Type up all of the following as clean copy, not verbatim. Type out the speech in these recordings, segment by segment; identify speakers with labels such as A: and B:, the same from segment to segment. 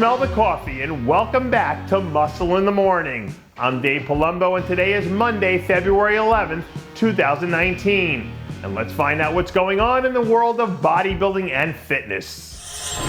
A: smell the coffee and welcome back to Muscle in the Morning. I'm Dave Palumbo and today is Monday, February 11th, 2019. And let's find out what's going on in the world of bodybuilding and fitness.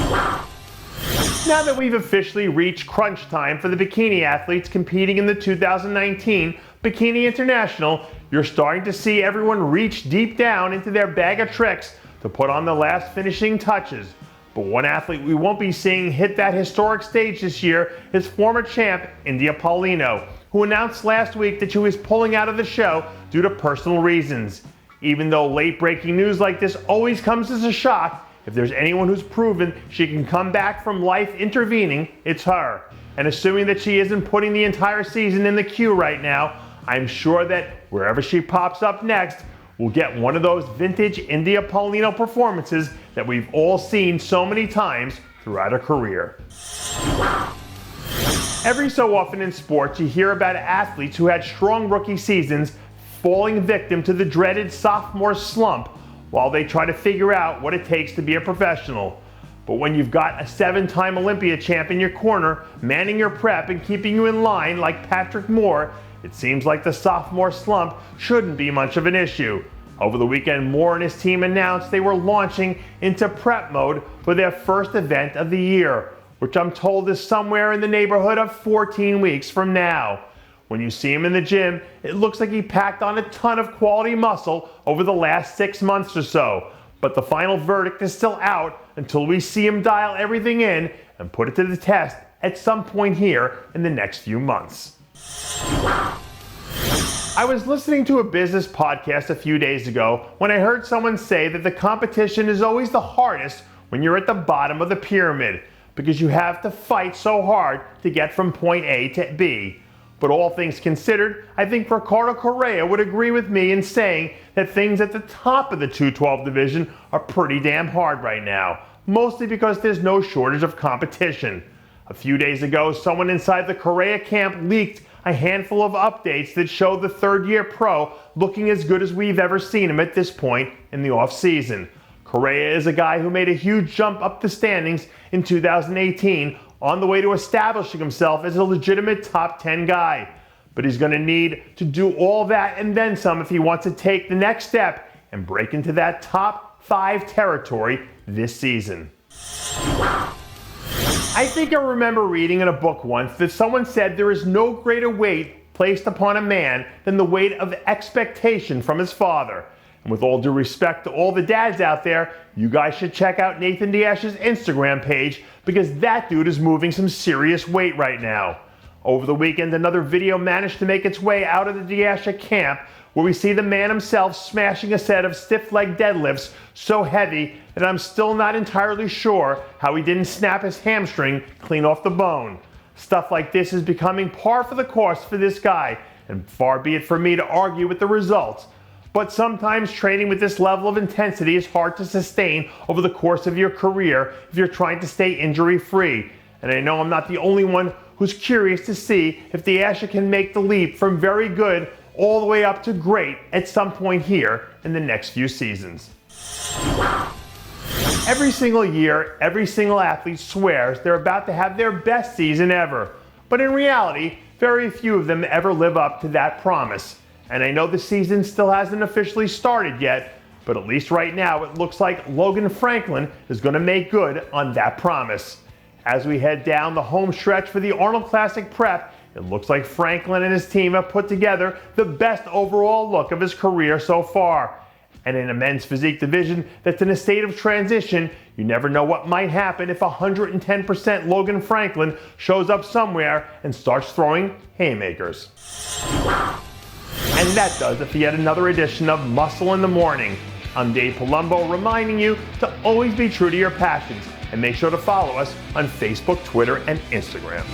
A: Now that we've officially reached crunch time for the bikini athletes competing in the 2019 Bikini International, you're starting to see everyone reach deep down into their bag of tricks to put on the last finishing touches. But one athlete we won't be seeing hit that historic stage this year is former champ India Paulino, who announced last week that she was pulling out of the show due to personal reasons. Even though late-breaking news like this always comes as a shock, if there's anyone who's proven she can come back from life intervening, it's her. And assuming that she isn't putting the entire season in the queue right now, I'm sure that wherever she pops up next, we'll get one of those vintage India Paulino performances that we've all seen so many times throughout her career. Every so often in sports, you hear about athletes who had strong rookie seasons falling victim to the dreaded sophomore slump while they try to figure out what it takes to be a professional. But when you've got a 7-time Olympia champ in your corner, manning your prep and keeping you in line like Patrick Moore, it seems like the sophomore slump shouldn't be much of an issue. Over the weekend, Moore and his team announced they were launching into prep mode for their first event of the year, which I'm told is somewhere in the neighborhood of 14 weeks from now. When you see him in the gym, it looks like he packed on a ton of quality muscle over the last 6 months or so. But the final verdict is still out until we see him dial everything in and put it to the test at some point here in the next few months. I was listening to a business podcast a few days ago when I heard someone say that the competition is always the hardest when you're at the bottom of the pyramid because you have to fight so hard to get from point A to B. But all things considered, I think Ricardo Correa would agree with me in saying that things at the top of the 212 division are pretty damn hard right now, mostly because there's no shortage of competition. A few days ago, someone inside the Correa camp leaked a handful of updates that show the third-year pro looking as good as we've ever seen him at this point in the off-season. Correa is a guy who made a huge jump up the standings in 2018 on the way to establishing himself as a legitimate top 10 guy. But he's going to need to do all that and then some if he wants to take the next step and break into that top 5 territory this season. I think I remember reading in a book once that someone said there is no greater weight placed upon a man than the weight of expectation from his father. And with all due respect to all the dads out there, you guys should check out Nathan Diash's Instagram page because that dude is moving some serious weight right now. Over the weekend, another video managed to make its way out of the Diasha camp where we see the man himself smashing a set of stiff leg deadlifts so heavy that I'm still not entirely sure how he didn't snap his hamstring clean off the bone. Stuff like this is becoming par for the course for this guy, and far be it for me to argue with the results. But sometimes training with this level of intensity is hard to sustain over the course of your career if you're trying to stay injury-free. And I know I'm not the only one who's curious to see if the Asha can make the leap from very good all the way up to great at some point here in the next few seasons. Every single year, every single athlete swears they're about to have their best season ever. But in reality, very few of them ever live up to that promise. And I know the season still hasn't officially started yet, but at least right now it looks like Logan Franklin is going to make good on that promise. As we head down the home stretch for the Arnold Classic Prep, it looks like Franklin and his team have put together the best overall look of his career so far. And in a men's physique division that's in a state of transition, you never know what might happen if 110% Logan Franklin shows up somewhere and starts throwing haymakers. And that does it for yet another edition of Muscle in the Morning. I'm Dave Palumbo reminding you to always be true to your passions and make sure to follow us on Facebook, Twitter, and Instagram.